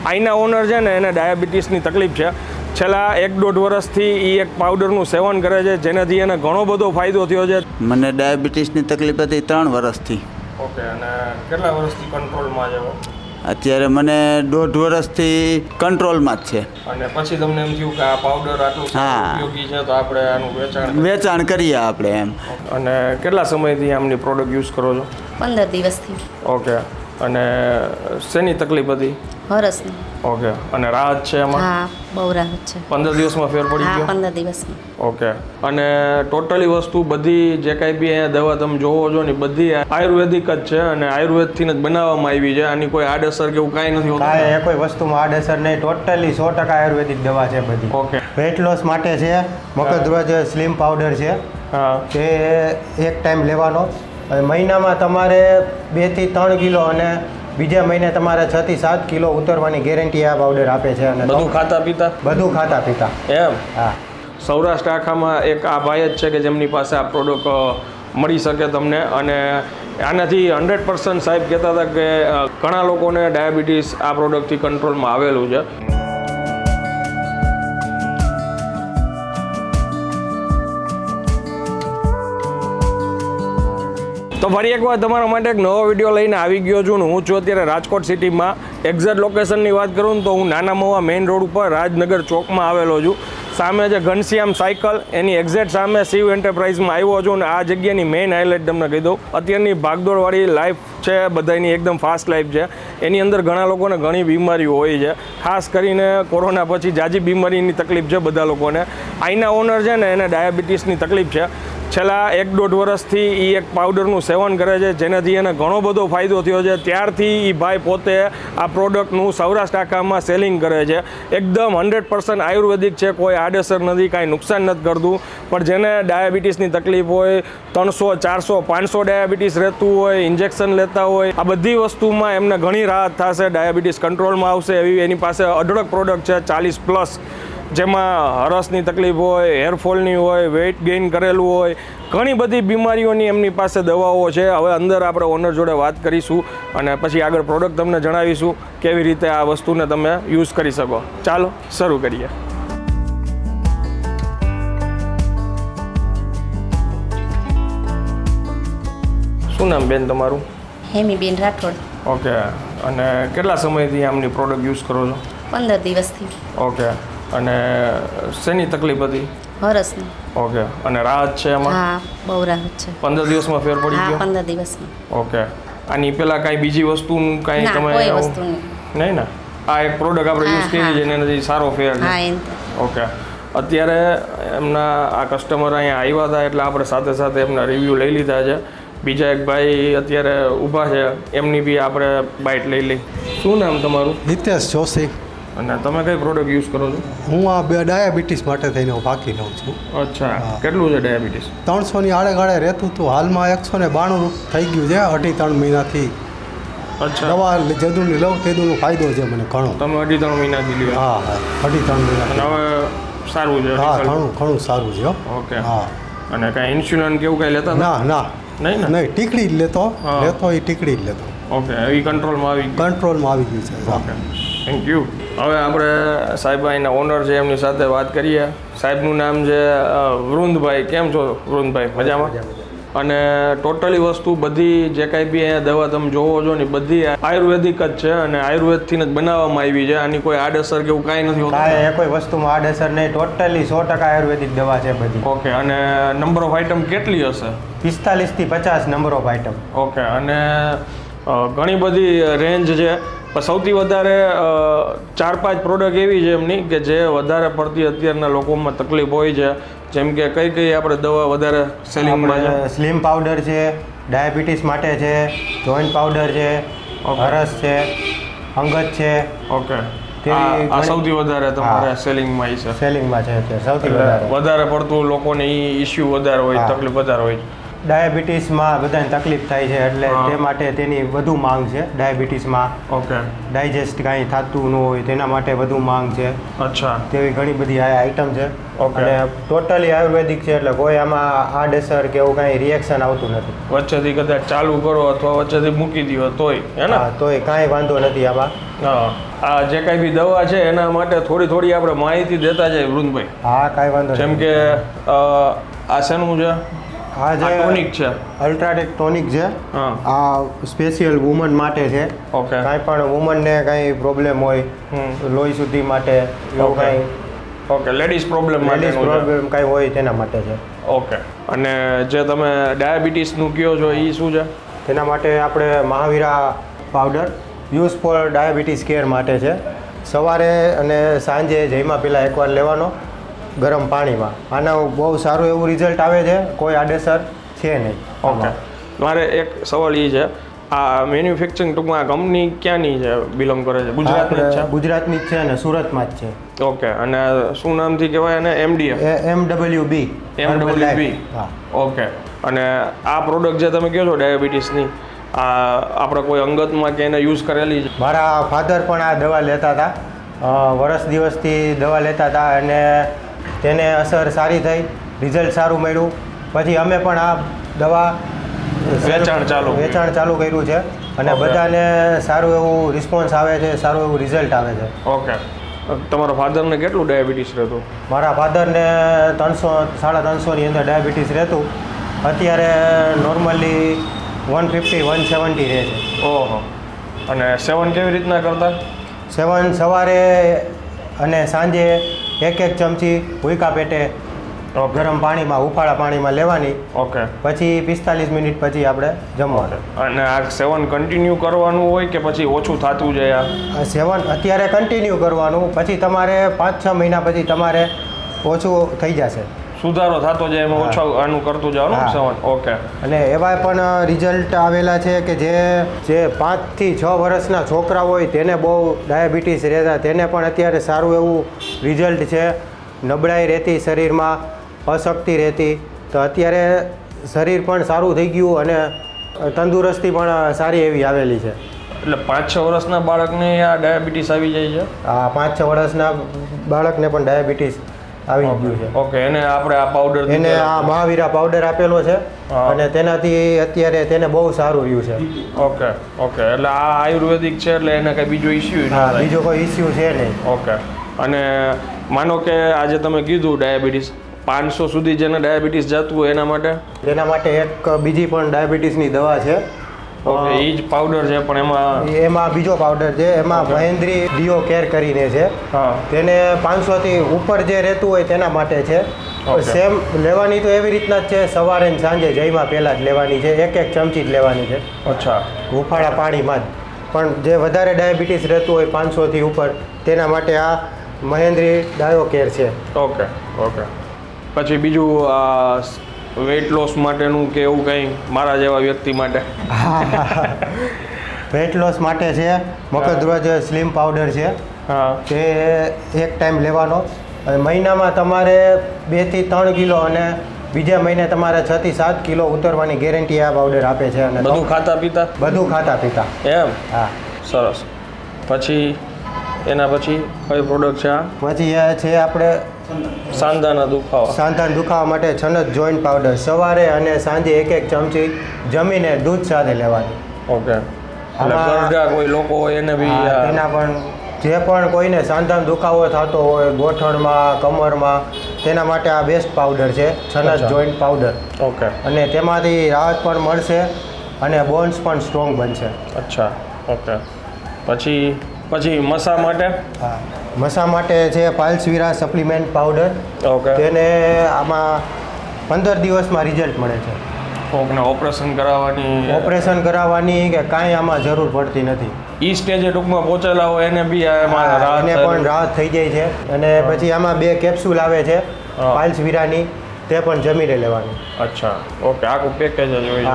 અહીંના ઓનર છે ને એને ડાયાબિટીસની તકલીફ છે. છેલ્લા 1-1.5 વર્ષથી એ એક પાવડરનું સેવન કરે છે, જેનાથી એને ઘણો બધો ફાયદો થયો છે. મને ડાયાબિટીસની તકલીફ હતી 3 વર્ષથી. ઓકે, અને કેટલા વર્ષથી કંટ્રોલમાં છે? અત્યારે મને 1.5 વર્ષથી કંટ્રોલમાં જ છે. અને પછી તમને એમ થયું કે આ પાવડર આટલું ઉપયોગી છે તો આપણે આનું વેચાણ કરીએ આપણે એમ. અને કેટલા સમયથી આમની પ્રોડક્ટ યુઝ કરો છો? 15 દિવસથી. ઓકે, અને શેની તકલીફ હતી? હરસની. ઓકે, અને રાહત છે એમાં? હા, બહુ રાહત છે. 15 દિવસમાં ફેર પડી ગયો? 15 દિવસમાં. ઓકે, અને ટોટલી વસ્તુ બધી જે કાંઈ બી અહીંયા દવા તમે જોવો છો ને બધી આયુર્વેદિક જ છે અને આયુર્વેદથી જ બનાવવામાં આવી છે. આની કોઈ આડઅસર કે એવું કાંઈ નથી હોતું? કાંઈ એ કોઈ વસ્તુમાં આડઅસર નહીં, ટોટલી 100% આયુર્વેદિક દવા છે બધી. ઓકે, વેટ લોસ માટે છે, મગજધ્વજ સ્લિમ પાવડર છે. હા, તે એક ટાઈમ લેવાનો. મહિનામાં તમારે 2 થી 3 કિલો અને બીજા મહિને તમારે 6 થી 7 કિલો ઉતરવાની ગેરંટી આ પાવડર આપે છે. અને બધું ખાતા પીતા? બધું ખાતા પીતા. એમ? હા. સૌરાષ્ટ્ર આખામાં એક આ ભાઈ જ છે કે જેમની પાસે આ પ્રોડક્ટ મળી શકે તમને. અને આનાથી 100% સાહેબ કહેતા હતા કે ઘણા લોકોને ડાયાબિટીસ આ પ્રોડક્ટથી કંટ્રોલમાં આવેલું છે. તો ફરી એકવાર તમારા માટે એક નવો વિડીયો લઈને આવી ગયો છું. હું છું અત્યારે રાજકોટ સિટીમાં. એક્ઝેક્ટ લોકેશનની વાત કરું તો હું નાના મવા મેઇન રોડ ઉપર રાજનગર ચોકમાં આવેલો છું. સામે જે ઘનશ્યામ સાયકલ એની એક્ઝેક્ટ સામે શિવ એન્ટરપ્રાઇઝમાં આવ્યો છું. અને આ જગ્યાની મેઇન હાઇલાઇટ તમને કહી દઉં, અત્યારની ભાગદોડવાળી લાઈફ છે બધાની, એકદમ ફાસ્ટ લાઈફ છે. એની અંદર ઘણા લોકોને ઘણી બીમારીઓ હોય છે, ખાસ કરીને કોરોના પછી જાજી બીમારીની તકલીફ છે બધા લોકોને. અહીંના ઓનર છે ને એને ડાયાબિટીસની તકલીફ છે. છેલ્લા 1-1.5 વર્ષથી એ એક પાવડરનું સેવન કરે છે, જેનાથી એને ઘણો બધો ફાયદો થયો છે. ત્યારથી એ ભાઈ પોતે આ પ્રોડક્ટનું સૌરાષ્ટ્ર આખામાં સેલિંગ કરે છે. એકદમ 100% આયુર્વેદિક છે, કોઈ આડઅસર નથી, કાંઈ નુકસાન નથી કરતું. પણ જેને ડાયાબિટીસની તકલીફ હોય, 300, 400, 500 ડાયાબિટીસ રહેતું હોય, ઇન્જેક્શન લેતા હોય, આ બધી વસ્તુમાં એમને ઘણી રાહત થશે, ડાયાબિટીસ કંટ્રોલમાં આવશે એવી એની પાસે અઢળક પ્રોડક્ટ છે 40+. જેમાં હરસની તકલીફ હોય, હેરફોલની હોય, વેઇટ ગેઇન કરેલું હોય, ઘણી બધી બીમારીઓની એમની પાસે દવાઓ છે. હવે અંદર આપણે ઓનર જોડે વાત કરીશું અને પછી આગળ પ્રોડક્ટ તમને જણાવીશું કેવી રીતે આ વસ્તુને તમે યુઝ કરી શકો. ચાલો શરૂ કરીએ. શું નામ બેન તમારું? હેમીબેન રાઠોડ. ઓકે, અને કેટલા સમયથી આમની પ્રોડક્ટ યુઝ કરો છો? 15 દિવસથી. ઓકે, અને શેની તકલીફ હતી? હરસની. ઓકે, અને રાહત છે એમાં? હા, બહુ રાહત છે. 15 દિવસમાં ફેર પડી ગયો? 15 દિવસમાં. ઓકે, આની પહેલાં કાંઈ બીજી વસ્તુનું કાંઈ તમે? કોઈ વસ્તુ નહીં ને? આ એક પ્રોડક્ટ આપણે યુઝ કરી છે એનાથી સારો ફેર છે? હા, એમ. ઓકે, અત્યારે એમના આ કસ્ટમર અહીંયા આવ્યા હતા એટલે આપણે સાથે સાથે એમના રિવ્યૂ લઈ લીધા છે. બીજા એક ભાઈ અત્યારે ઊભા છે, એમની બી આપણે બાઇટ લઈ લઈ. શું નામ તમારું? હિતેશ જોશી. અને તમે કઈ પ્રોડક્ટ યુઝ કરો છો? હું આ ડાયાબિટીસ માટે થઈને હું પાકી લઉં છું. અચ્છા, કેટલું છે ડાયાબિટીસ? 300ની આડે રહેતું હતું, હાલમાં 192 થઈ ગયું છે 2.5-3 મહિનાથી. અચ્છા, દવા જેદુની લઉં તેદુનો ફાયદો છે મને ઘણો. તમે 2.5-3 મહિનાથી લ્યો? હા હા, 2.5-3 મહિના. અને હવે સારું છે? હા, ઘણું સારું છે. ઓકે, હા. અને કાંઈ ઇન્સ્યુલન કેવું કાંઈ લેતા? ના નહીં, ટીકડી જ લેતો એ ટીકડી જ લેતો. ઓકે, એ કંટ્રોલમાં આવી ગયું? કંટ્રોલમાં આવી ગયું છે. Okay, thank you. હવે આપણે સાહેબ અહીંના ઓનર છે એમની સાથે વાત કરીએ. સાહેબનું નામ છે વૃંદભાઈ. કેમ છો વૃંદભાઈ? મજામાં? અને ટોટલી વસ્તુ બધી જે કાંઈ બી અહીંયા દવા તમે જોવો છો ને બધી આયુર્વેદિક જ છે અને આયુર્વેદથી જ બનાવવામાં આવી છે. આની કોઈ આડઅસર કે એવું કાંઈ નથી હોતું? કાંઈ એ કોઈ વસ્તુમાં આડઅસર નહીં, ટોટલી 100% આયુર્વેદિક દવા છે બધી. ઓકે, અને નંબર ઓફ આઇટમ કેટલી હશે? 45 થી 50 નંબર ઓફ આઇટમ. ઓકે, અને ઘણી બધી રેન્જ છે. પણ સૌથી વધારે 4-5 પ્રોડક્ટ એવી છે એમની કે જે વધારે પડતી અત્યારના લોકોમાં તકલીફ હોય છે. જેમ કે કઈ આપણે દવા વધારે સેલિંગમાં છે? સ્લિમ પાવડર છે, ડાયાબિટીસ માટે છે, જોઈન્ટ પાવડર છે, હરસ છે, અંગત છે. ઓકે, આ સૌથી વધારે તમારે સેલિંગમાં છે? સેલિંગમાં છે સૌથી વધારે પડતું લોકોને ઇશ્યુ વધારે હોય, તકલીફ વધારે હોય. ડાયાબિટીસમાં બધાને તકલીફ થાય છે એટલે તે માટે તેની વધુ માંગ છે. ડાયાબિટીસમાં ઓકે. ડાયજેસ્ટ કાંઈ થતું ન હોય તેના માટે વધુ માંગ છે. અચ્છા. તેવી ઘણી બધી આઈટમ છે. ઓકે. અને ટોટલી આયુર્વેદિક છે એટલે કોઈ આમાં આડઅસર કે એવું કાંઈ રિએક્શન આવતું નથી. વચ્ચેથી કદાચ ચાલુ કરો અથવા વચ્ચેથી મૂકી દો તોય હે ને? હા, તોય કાંઈ વાંધો નથી આમાં. હા. આ જે કાંઈ બી દવા છે એના માટે થોડી આપણે માહિતી દેતા જાય વૃંદભાઈ. હા, કાંઈ વાંધો જેમ નથી. કે આ શેનું છે? આ જે ટોનિક છે. અલ્ટ્રાટેક ટોનિક છે. હા. આ સ્પેશિયલ વુમન માટે છે. ઓકે. કાંઈ પણ વુમનને કાંઈ પ્રોબ્લેમ હોય લોહી શુદ્ધિ માટે એવું ઓકે. કાંઈ ઓકે. લેડીઝ પ્રોબ્લેમ માટે પ્રોબ્લેમ કાંઈ હોય તેના માટે છે. ઓકે. અને જે તમે ડાયાબિટીસનું કહો છો એ શું છે? તેના માટે આપણે Mahavira powder use for diabetes care માટે છે. સવારે અને સાંજે જમ્યા પહેલાં એકવાર લેવાનો ગરમ પાણીમાં. આનું બહુ સારું એવું રિઝલ્ટ આવે છે, કોઈ આડઅસર છે નહીં. ઓકે. મારે એક સવાલ એ છે, આ મેન્યુફેક્ચરિંગ ટૂંકમાં કંપની ક્યાંની છે, બિલોંગ કરે છે? ગુજરાતની જ છે? ગુજરાતની જ છે અને સુરતમાં જ છે. ઓકે. અને શું નામથી કહેવાય એને? MDF? MWB. MWB. હા. ઓકે. અને આ પ્રોડક્ટ જે તમે કહો છો ડાયાબિટીસની, આ આપણે કોઈ અંગતમાં કે એને યુઝ કરેલી છે? મારા ફાધર પણ આ દવા લેતા હતા, વર્ષ દિવસથી દવા લેતા હતા અને તેને અસર સારી થઈ, રિઝલ્ટ સારું મળ્યું. પછી અમે પણ આ દવા વેચાણ ચાલુ કર્યું છે અને બધાને સારું એવું રિસ્પોન્સ આવે છે, સારું એવું રિઝલ્ટ આવે છે. ઓકે. તમારા ફાધરને કેટલું ડાયાબિટીસ રહેતું? મારા ફાધરને 300-350ની અંદર ડાયાબિટીસ રહેતું. અત્યારે નોર્મલી 150-170 રહે છે. ઓહો. અને સેવન કેવી રીતના કરતા? સેવન સવારે અને સાંજે એક ચમચી ભૂકા પેટે ગરમ પાણીમાં, હુફાળા પાણીમાં લેવાની. ઓકે. પછી 45 મિનિટ પછી આપણે જમવાનું. અને આ સેવન કન્ટિન્યુ કરવાનું હોય કે પછી ઓછું થતું જાય? આ સેવન અત્યારે કન્ટિન્યુ કરવાનું, પછી તમારે 5-6 મહિના પછી તમારે ઓછું થઈ જશે, સુધારો થતો જાય, એમાં ઓછું આનું કરતું જવાનું સેવન. ઓકે. અને એવા પણ રિઝલ્ટ આવેલા છે કે જે 5 થી 6 વર્ષના છોકરા હોય તેને બહુ ડાયાબિટીસ રહેતા, તેને પણ અત્યારે સારું એવું રિઝલ્ટ છે. નબળાઈ રહેતી શરીરમાં, અશક્તિ રહેતી, તો અત્યારે શરીર પણ સારું થઈ ગયું અને તંદુરસ્તી પણ સારી એવી આવેલી છે. એટલે 5-6 વર્ષના બાળકને આ ડાયાબિટીસ આવી જાય છે? આ 5-6 વર્ષના બાળકને પણ ડાયાબિટીસ આવી ગયું છે. ઓકે. એને આપણે આ પાવડર, એને આ મહાવીરા પાવડર આપેલો છે અને તેનાથી અત્યારે તેને બહુ સારું રહ્યું છે. ઓકે. ઓકે. એટલે આ આયુર્વેદિક છે એટલે એને કઈ બીજો ઇસ્યુ? હા, બીજો કોઈ ઇસ્યુ છે નહીં. ઓકે. અને માનો કે આજે તમે કીધું ડાયાબિટીસ 500 સુધી જેને ડાયાબિટીસ જતું હોય એના માટે? તેના માટે એક બીજી પણ ડાયાબિટીસની દવા છે. ઓકે. એ જ પાવડર છે પણ એમાં બીજો પાવડર છે, એમાં મહેન્દ્રી ડીઓ કેર કરીને છે. હા. તેને 500થી ઉપર જે રહેતું હોય તેના માટે છે. ઓકે. સેમ લેવાની તો એવી રીતના જ છે, સવારે ને સાંજે જમ્યા પહેલાં જ લેવાની છે, એક ચમચી જ લેવાની છે. અચ્છા. હુફાળા પાણીમાં જ. પણ જે વધારે ડાયાબિટીસ રહેતું હોય 500થી ઉપર તેના માટે આ મહેન્દ્રી ડાયો કેર છે. ઓકે. ઓકે. પછી બીજું આ વેઇટ લોસ માટેનું કે એવું કંઈ મારા જેવા વ્યક્તિ માટે? વેટ લોસ માટે છે મગજધ્વજ સ્લિમ પાવડર છે. હા. તે એક ટાઈમ લેવાનો. મહિનામાં તમારે 2 થી 3 કિલો અને બીજા મહિને તમારે 6 થી 7 કિલો ઉતરવાની ગેરંટી આ પાવડર આપે છે. અને બધું ખાતા પીતા? બધું ખાતા પીતા. એમ? હા. સરસ. પછી એના પછી કઈ પ્રોડક્ટ છે આ? પછી એ છે આપણે સાંધાના દુખાવા? સાંધાના દુખાવા માટે છનદ જોઈન્ટ પાવડર સવારે અને સાંજે એક ચમચી જમીને દૂધ સાથે લેવાની. ઓકે. એટલે ગરડા કોઈ લોકો હોય એને બી તેના પણ જે પણ કોઈને સાંધાનો દુખાવો થતો હોય ગોઠણમાં, કમરમાં, તેના માટે આ બેસ્ટ પાવડર છે, છનદ જોઈન્ટ પાવડર. ઓકે. અને તેમાંથી રાહત પણ મળશે અને બોન્સ પણ સ્ટ્રોંગ બનશે. અચ્છા. ઓકે. પછી મસા માટે? હા, મસા માટે છે પાલ્સવીરા સપ્લિમેન્ટ પાવડર. ઓકે. તેને આમાં 15 દિવસમાં રિઝલ્ટ મળે છે. કોકને ઓપરેશન કરાવવાની કે કાંઈ આમાં જરૂર પડતી નથી. ઈ સ્ટેજે ટૂંકમાં પહોંચેલા હોય એને બી એને પણ રાહત થઈ જાય છે. અને પછી આમાં 2 કેપ્સ્યુલ આવે છે પાલ્સવીરાની, તે પણ જમીને લેવાની. અચ્છા. ઓકે. આખું પેકેજ જ હોય?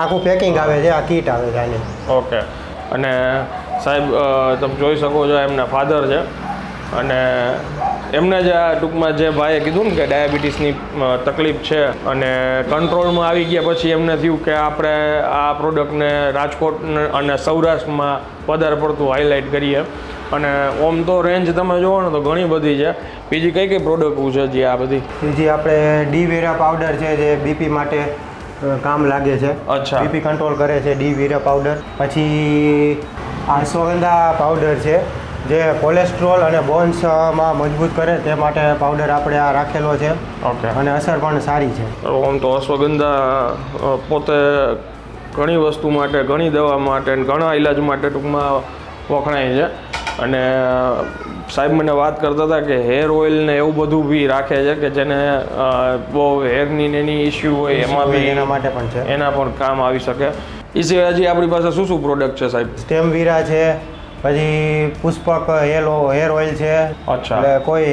આખું પેકિંગ આવે છે, આ કીટ આવે છે આની. ઓકે. અને સાહેબ તમે જોઈ શકો છો એમના ફાધર છે અને એમને જ આ ટૂંકમાં જે ભાઈએ કીધું ને કે ડાયાબિટીસની તકલીફ છે અને કંટ્રોલમાં આવી ગયા પછી એમને થયું કે આપણે આ પ્રોડક્ટને રાજકોટ અને સૌરાષ્ટ્રમાં વધારે પડતું હાઇલાઇટ કરીએ. અને ઓમ તો રેન્જ તમે જોવો ને તો ઘણી બધી છે. બીજી કઈ કઈ પ્રોડક્ટ છે જે આ બધી? બીજી આપણે ડી વીરા પાવડર છે જે બીપી માટે કામ લાગે છે. અચ્છા. બીપી કંટ્રોલ કરે છે ડી વીરા પાવડર. પછી અશ્વગંધા પાવડર છે જે કોલેસ્ટ્રોલ અને બોન્સમાં મજબૂત કરે તે માટે પાવડર આપણે આ રાખેલો છે. ઓકે. અને અસર પણ સારી છે. આમ તો અશ્વગંધા પોતે ઘણી વસ્તુ માટે, ઘણી દવા માટે, ઘણા ઇલાજ માટે ટૂંકમાં વખણાય છે. અને સાહેબ મને વાત કરતા હતા કે હેર ઓઇલ ને એવું બધું બી રાખે છે કે જેને બહુ હેરની ને એની ઇસ્યુ હોય એમાં બી એના માટે પણ છે, એના પણ કામ આવી શકે. એ સિવાય હજી આપણી પાસે શું શું પ્રોડક્ટ છે સાહેબ? સ્ટેમ વીરા છે, પછી પુષ્પક હેર ઓઇલ છે. અચ્છા. એટલે કોઈ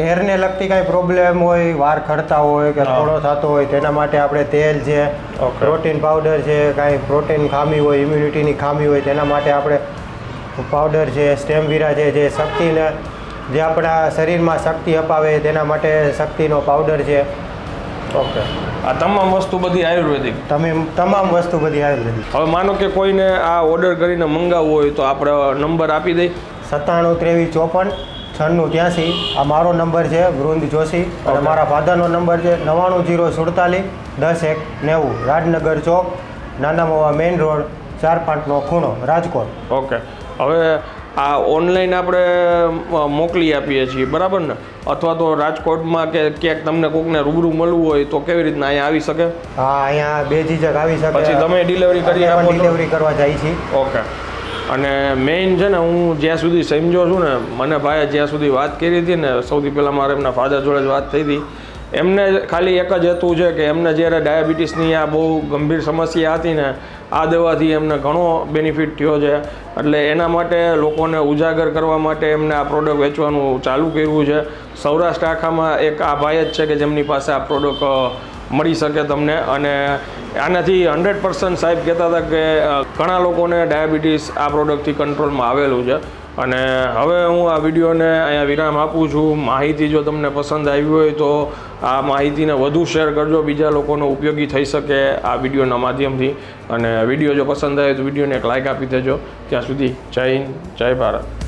હેરને લગતી કાંઈ પ્રોબ્લેમ હોય, વાળ ખરતા હોય કે થોડો થતો હોય તેના માટે આપણે તેલ છે, પ્રોટીન પાવડર છે, કાંઈ પ્રોટીન ખામી હોય, ઇમ્યુનિટીની ખામી હોય તેના માટે આપણે પાવડર છે. સ્ટેમ વીરા છે જે શક્તિને, જે આપણા શરીરમાં શક્તિ અપાવે તેના માટે શક્તિનો પાવડર છે. ઓકે. આ તમામ વસ્તુ બધી આયુર્વેદિક? તમામ વસ્તુ બધી આયુર્વેદિક. હવે માનો કે કોઈને આ ઓર્ડર કરીને મંગાવવું હોય તો આપણે નંબર આપી દઈ? 97 23 54 96 83. આ મારો નંબર છે વૃંદ જોશી. અને મારા ફાધરનો નંબર છે 99 047 10 1 90. રાજનગર ચોક, નાના મવા મેઇન રોડ, 4-5 ખૂણો, રાજકોટ. ઓકે. હવે આ ઓનલાઈન આપણે મોકલી આપીએ છીએ બરાબર ને? અથવા તો રાજકોટમાં કે ક્યાંક તમને કોકને રૂબરૂ મળવું હોય તો કેવી રીતના અહીંયા આવી શકે? હા, અહીંયા બે ઝીઝક આવી શકે. પછી તમે ડિલિવરી કરી આપો? ડિલિવરી કરવા જાય છીએ. ઓકે. અને મેઇન છે ને, હું જ્યાં સુધી સમજો છું ને, મને ભાઈએ જ્યાં સુધી વાત કરી હતી ને, સૌથી પહેલાં મારે એમના ફાધર જોડે જ વાત થઈ હતી. એમને ખાલી એક જ હેતુ છે કે એમને જ્યારે ડાયાબિટીસની આ બહુ ગંભીર સમસ્યા હતી ને, આ દવાથી એમને ઘણો બેનિફિટ થયો છે. એટલે એના માટે લોકોને ઉજાગર કરવા માટે એમને આ પ્રોડક્ટ વેચવાનું ચાલુ કર્યું છે. સૌરાષ્ટ્ર આખામાં એક આ ભાઈ જ છે કે જેમની પાસે આ પ્રોડક્ટ મળી શકે તમને. અને આનાથી 100% સાહેબ કહેતા હતા કે ઘણા લોકોને ડાયાબિટીસ આ પ્રોડક્ટથી કંટ્રોલમાં આવેલું છે. અને હવે હું આ વિડીયોને અહીંયા વિરામ આપું છું. માહિતી જો તમને પસંદ આવી હોય તો આ માહિતીને વધુ શેર કરજો, બીજા લોકોનો ઉપયોગી થઈ શકે આ વિડીયોના માધ્યમથી. અને વિડીયો જો પસંદ આવે તો વિડીયોને એક લાઇક આપી દેજો. ત્યાં સુધી જય હિન્દ, જય ભારત.